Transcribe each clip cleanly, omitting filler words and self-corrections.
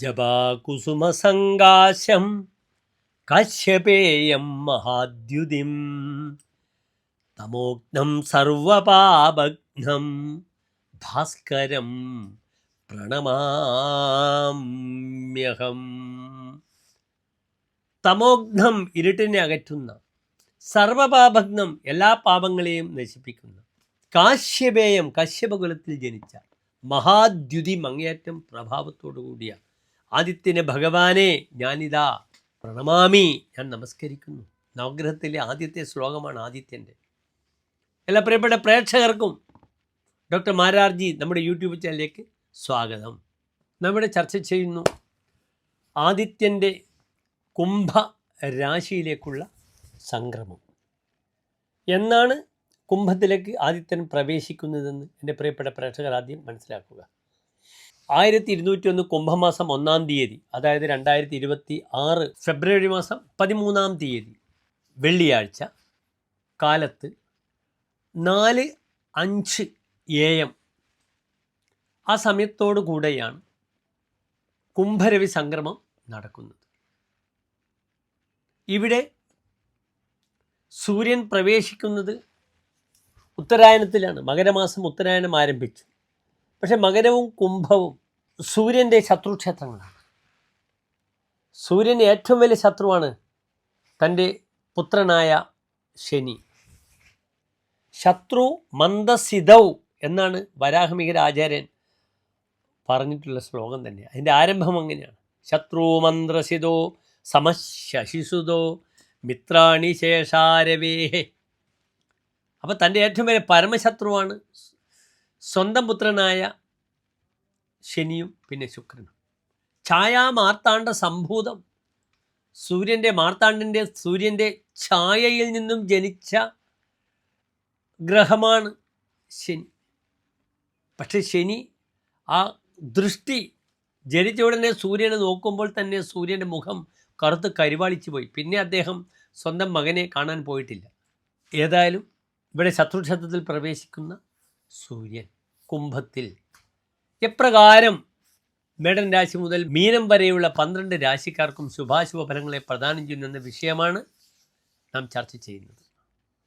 ജപാകുസുമസങ്കാശം കശ്യപേയം മഹാദ്യുതിം തമോഗ്നം സർവപാപഘ്നം ഭാസ്കരം പ്രണമാമ്യഹം. തമോഗ്നം ഇരുട്ടിനെ അകറ്റുന്ന, സർവപാപഘ്നം എല്ലാ പാപങ്ങളെയും നശിപ്പിക്കുന്ന, കാശ്യപേയം കശ്യപകുലത്തിൽ ജനിച്ച മഹാദ്യുതി അങ്ങേയറ്റം പ്രഭാവത്തോടു കൂടിയ ആദിത്യനെ ഭഗവാനെ ഞാനിതാ പ്രണമാമി, ഞാൻ നമസ്കരിക്കുന്നു. നവഗ്രഹത്തിലെ ആദ്യത്തെ ശ്ലോകമാണ് ആദിത്യൻ്റെ. എല്ലാ പ്രിയപ്പെട്ട പ്രേക്ഷകർക്കും ഡോക്ടർ മാരാർജി നമ്മുടെ യൂട്യൂബ് ചാനലിലേക്ക് സ്വാഗതം. നമ്മുടെ ചർച്ച ചെയ്യുന്നു ആദിത്യൻ്റെ കുംഭ രാശിയിലേക്കുള്ള സംക്രമം. എന്നാണ് കുംഭത്തിലേക്ക് ആദിത്യൻ പ്രവേശിക്കുന്നതെന്ന് എൻ്റെ പ്രിയപ്പെട്ട പ്രേക്ഷകർ ആദ്യം മനസ്സിലാക്കുക. 1201 കുംഭമാസം 1-ാം തീയതി, അതായത് 2026 ഫെബ്രുവരി മാസം 13-ാം തീയതി വെള്ളിയാഴ്ച കാലത്ത് 4:05 AM ആ സമയത്തോടു കൂടെയാണ് കുംഭരവി സംക്രമം നടക്കുന്നത്. ഇവിടെ സൂര്യൻ പ്രവേശിക്കുന്നത് ഉത്തരായനത്തിലാണ്. മകരമാസം ഉത്തരായനം ആരംഭിച്ചു. പക്ഷെ മകരവും കുംഭവും സൂര്യൻ്റെ ശത്രുക്ഷേത്രങ്ങളാണ്. സൂര്യൻ്റെ ഏറ്റവും വലിയ ശത്രുവാണ് തൻ്റെ പുത്രനായ ശനി. ശത്രു മന്ദസിതൗ എന്നാണ് വരാഹമിഹിര ആചാര്യൻ പറഞ്ഞിട്ടുള്ള ശ്ലോകം തന്നെ. അതിൻ്റെ ആരംഭം അങ്ങനെയാണ്: ശത്രു മന്ത്രസിതോ സമശശിസുതോ മിത്രാണി ശേഷാരവേഹേ. അപ്പോൾ തൻ്റെ ഏറ്റവും വലിയ പരമശത്രുവാണ് സ്വന്തം പുത്രനായ ശനിയും പിന്നെ ശുക്രനും. ഛായാമാർത്താണ്ഡ സംഭൂതം, സൂര്യൻ്റെ ഛായയിൽ നിന്നും ജനിച്ച ഗ്രഹമാണ് ശനി. പക്ഷെ ശനി ആ ദൃഷ്ടി ജനിച്ച ഉടനെ സൂര്യനെ നോക്കുമ്പോൾ തന്നെ സൂര്യൻ്റെ മുഖം കറുത്ത് കരിവാളിച്ചു പോയി. പിന്നെ അദ്ദേഹം സ്വന്തം മകനെ കാണാൻ പോയിട്ടില്ല. ഏതായാലും ഇവിടെ ശത്രുക്ഷേത്രത്തിൽ പ്രവേശിക്കുന്ന സൂര്യൻ കുംഭത്തിൽ എപ്രകാരം മേടൻ രാശി മുതൽ മീനം വരെയുള്ള 12 രാശിക്കാർക്കും ശുഭാശുഭ ഫലങ്ങളെ പ്രദാനം ചെയ്യുന്ന വിഷയമാണ് നാം ചർച്ച ചെയ്യുന്നത്.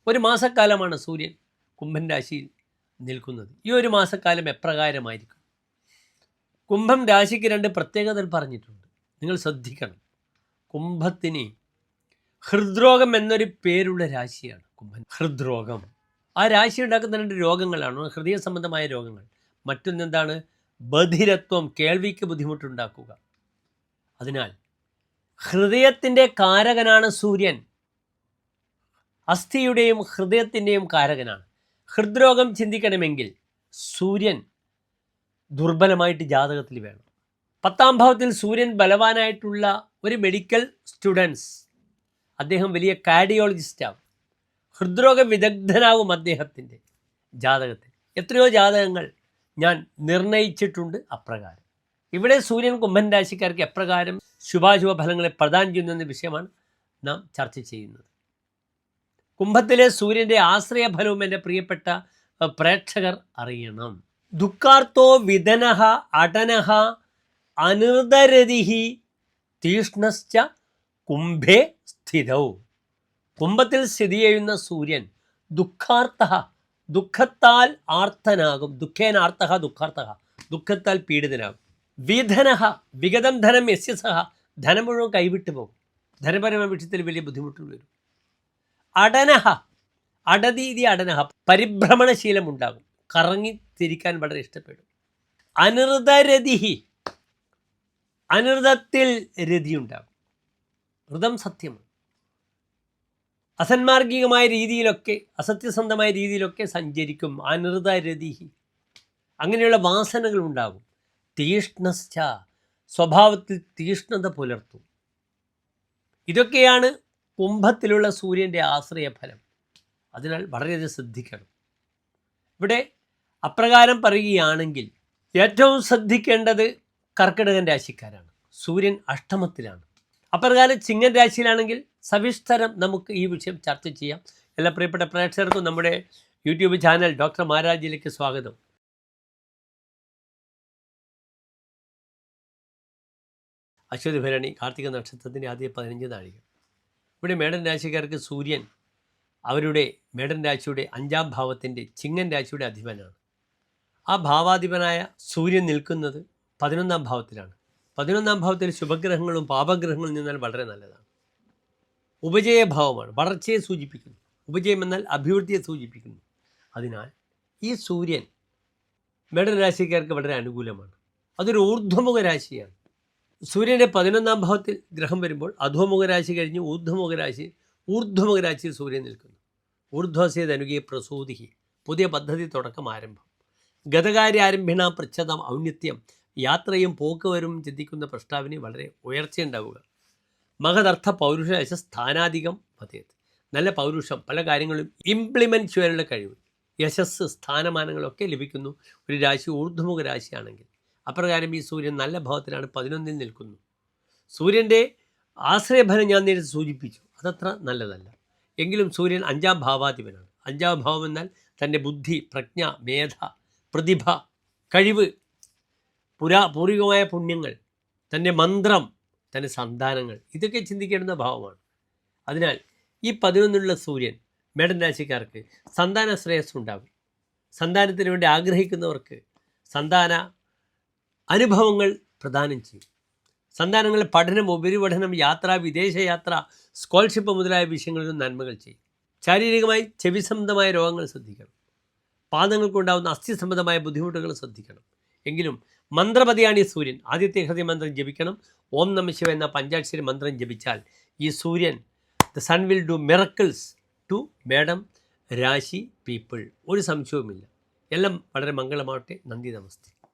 ഒരു മാസക്കാലമാണ് സൂര്യൻ കുംഭൻ രാശിയിൽ നിൽക്കുന്നത്. ഈ ഒരു മാസക്കാലം എപ്രകാരമായിരിക്കും? കുംഭം രാശിക്ക് 2 പ്രത്യേകതകൾ പറഞ്ഞിട്ടുണ്ട്, നിങ്ങൾ ശ്രദ്ധിക്കണം. കുംഭത്തിന് ഹൃദ്രോഗം എന്നൊരു പേരുള്ള രാശിയാണ് കുംഭൻ. ഹൃദ്രോഗം ആ രാശി ഉണ്ടാക്കുന്ന 2 രോഗങ്ങളാണ്. ഹൃദയ സംബന്ധമായ രോഗങ്ങൾ, മറ്റൊന്നെന്താണ്? ബധിരത്വം, കേൾവിക്ക് ബുദ്ധിമുട്ടുണ്ടാക്കുക. അതിനാൽ ഹൃദയത്തിൻ്റെ കാരകനാണ് സൂര്യൻ. അസ്ഥിയുടെയും ഹൃദയത്തിൻ്റെയും കാരകനാണ്. ഹൃദ്രോഗം ചിന്തിക്കണമെങ്കിൽ സൂര്യൻ ദുർബലമായിട്ട് ജാതകത്തിൽ വേണം. 10-ാം ഭാവത്തിൽ സൂര്യൻ ബലവാനായിട്ടുള്ള ഒരു മെഡിക്കൽ സ്റ്റുഡൻസ്, അദ്ദേഹം വലിയ കാർഡിയോളജിസ്റ്റാവും, ഹൃദ്രോഗ വിദഗ്ധനാവും അദ്ദേഹത്തിൻ്റെ ജാതകത്തിൽ. എത്രയോ ജാതകങ്ങൾ ഞാൻ നിർണയിച്ചിട്ടുണ്ട് അപ്രകാരം. ഇവിടെ സൂര്യൻ കുംഭൻ രാശിക്കാർക്ക് എപ്രകാരം ശുഭാശുഭ ഫലങ്ങളെ പ്രദാനം ചെയ്യുന്ന വിഷയമാണ് നാം ചർച്ച ചെയ്യുന്നത്. കുംഭത്തിലെ സൂര്യൻ്റെ ആശ്രയ ഫലവും എൻ്റെ പ്രിയപ്പെട്ട പ്രേക്ഷകർ അറിയണം. ദുഃഖാർത്തോ വിദനഃ അടനഃ അനിർദരതിഹി തീഷ്ണശ്ച കുംഭേ സ്ഥിതൗ. കുംഭത്തിൽ സ്ഥിതി ചെയ്യുന്ന സൂര്യൻ ദുഃഖാർത്ഥ, ദുഃഖത്താൽ ആർത്തനാകും. ദുഃഖേനാർത്ഥ ദുഃഖാർത്ഥ, ദുഃഖത്താൽ പീഡിതനാകും. വിധനഃ വിഗതം ധനം യസ്യ സഹ, ധനം മുഴുവൻ കൈവിട്ടു പോകും. ധനപരമായ വിഷയത്തിൽ വലിയ ബുദ്ധിമുട്ടുകൾ വരും. അടനഃ അടതീതി അടനഃ, പരിഭ്രമണശീലം ഉണ്ടാകും, കറങ്ങി തിരിക്കാൻ വളരെ ഇഷ്ടപ്പെടും. അനിർദരതിഹി, അനിർദത്തിൽ രതിയുണ്ടാകും. ഋതം സത്യമാണ്. അസന്മാർഗികമായ രീതിയിലൊക്കെ, അസത്യസന്ധമായ രീതിയിലൊക്കെ സഞ്ചരിക്കും. അനിർദരതിഹി, അങ്ങനെയുള്ള വാസനകൾ ഉണ്ടാകും. തീഷ്ണശ്ച, സ്വഭാവത്തിൽ തീഷ്ണത പുലർത്തും. ഇതൊക്കെയാണ് കുംഭത്തിലുള്ള സൂര്യൻ്റെ ആശ്രയഫലം. അതിനാൽ വളരെയധികം ശ്രദ്ധിക്കണം. ഇവിടെ അപ്രകാരം പറയുകയാണെങ്കിൽ ഏറ്റവും ശ്രദ്ധിക്കേണ്ടത് കർക്കിടകൻ രാശിക്കാരാണ്. സൂര്യൻ അഷ്ടമത്തിലാണ്. അപ്രകാരം ചിങ്ങൻ രാശിയിലാണെങ്കിൽ സവിസ്തരം നമുക്ക് ഈ വിഷയം ചർച്ച ചെയ്യാം. എല്ലാ പ്രിയപ്പെട്ട പ്രേക്ഷകർക്കും നമ്മുടെ യൂട്യൂബ് ചാനൽ ഡോക്ടർ മാരാർജിയിലേക്ക് സ്വാഗതം. അശ്വതി ഭരണി കാർത്തിക നക്ഷത്രത്തിൻ്റെ ആദ്യ 15 നാഴിക. ഇവിടെ മേടൻ രാശിക്കാർക്ക് സൂര്യൻ അവരുടെ മേടൻ രാശിയുടെ 5-ാം ഭാവത്തിൻ്റെ ചിങ്ങൻ രാശിയുടെ അധിപനാണ്. ആ ഭാവാധിപനായ സൂര്യൻ നിൽക്കുന്നത് 11-ാം ഭാവത്തിലാണ്. 11-ാം ഭാവത്തിൽ ശുഭഗ്രഹങ്ങളും പാപഗ്രഹങ്ങളും നിന്നാൽ വളരെ നല്ലതാണ്. ഉപജയഭാവമാണ്, വളർച്ചയെ സൂചിപ്പിക്കുന്നു. ഉപജയം എന്നാൽ അഭിവൃദ്ധിയെ സൂചിപ്പിക്കുന്നു. അതിനാൽ ഈ സൂര്യൻ മേടൻ രാശിക്കാർക്ക് വളരെ അനുകൂലമാണ്. അതൊരു ഊർധ്വമുഖ രാശിയാണ്. സൂര്യൻ്റെ 11-ാം ഭാവത്തിൽ ഗ്രഹം വരുമ്പോൾ അധോമുഖ രാശി കഴിഞ്ഞ് ഊർധ്വമുഖ രാശിയിൽ സൂര്യൻ നിൽക്കുന്നു. ഊർധ്വസേ ധനുകേ പ്രസൂതി, പുതിയ പദ്ധതി തുടക്കം, ആരംഭം. ഗതകാര്യാരംഭിണ പ്രച്ഛതം ഔന്നിത്യം, യാത്രയും പോക്കുവരും ചിന്തിക്കുന്ന പ്രസ്താവിന് വളരെ ഉയർച്ചയുണ്ടാവുക. മഹദർത്ഥ പൗരുഷ യശ സ്ഥാനാധികം പതേത്, നല്ല പൗരുഷം, പല കാര്യങ്ങളും ഇംപ്ലിമെൻറ്റ് ചെയ്യാനുള്ള കഴിവ്, യശസ്, സ്ഥാനമാനങ്ങളൊക്കെ ലഭിക്കുന്നു ഒരു രാശി ഊർധ്വമുഖ രാശിയാണെങ്കിൽ. അപ്രകാരം ഈ സൂര്യൻ നല്ല ഭാവത്തിലാണ് 11-ൽ നിൽക്കുന്നു. സൂര്യൻ്റെ ആശ്രയഫലം ഞാൻ നേരിട്ട് സൂചിപ്പിച്ചു, അതത്ര നല്ലതല്ല. എങ്കിലും സൂര്യൻ 5-ാം ഭാവാധിപനാണ്. 5-ാം ഭാവം എന്നാൽ തൻ്റെ ബുദ്ധി, പ്രജ്ഞ, മേധ, പ്രതിഭ, കഴിവ്, പൂർവികമായ പുണ്യങ്ങൾ, തൻ്റെ മന്ത്രം, തൻ്റെ സന്താനങ്ങൾ, ഇതൊക്കെ ചിന്തിക്കേണ്ടുന്ന ഭാവമാണ്. അതിനാൽ ഈ 11-ലുള്ള സൂര്യൻ മേടൻ രാശിക്കാർക്ക് സന്താന ശ്രേയസ് ഉണ്ടാകും. സന്താനത്തിന് വേണ്ടി ആഗ്രഹിക്കുന്നവർക്ക് സന്താന അനുഭവങ്ങൾ പ്രദാനം ചെയ്യും. സന്താനങ്ങളുടെ പഠനം, ഉപരിപഠനം, യാത്ര, വിദേശയാത്ര, സ്കോളർഷിപ്പ് മുതലായ വിഷയങ്ങളിലും നന്മകൾ ചെയ്യും. ശാരീരികമായി ചെവി സംബന്ധമായ രോഗങ്ങൾ ശ്രദ്ധിക്കണം. പാദങ്ങൾക്കുണ്ടാകുന്ന അസ്ഥി സംബന്ധമായ ബുദ്ധിമുട്ടുകൾ ശ്രദ്ധിക്കണം. എങ്കിലും മന്ത്രപതിയാണ് ഈ സൂര്യൻ. ആദ്യത്തെ ഹൃദയ മന്ത്രം ജപിക്കണം. ഓം നമഃ ശിവായ എന്ന പഞ്ചാക്ഷരി മന്ത്രം ജപിച്ചാൽ ഈ സൂര്യൻ, the sun will do miracles to Medam rashi people. ഒരു സംശയവുമില്ല. എല്ലാം വളരെ മംഗളമാവട്ടെ. നന്ദി, നമസ്തേ.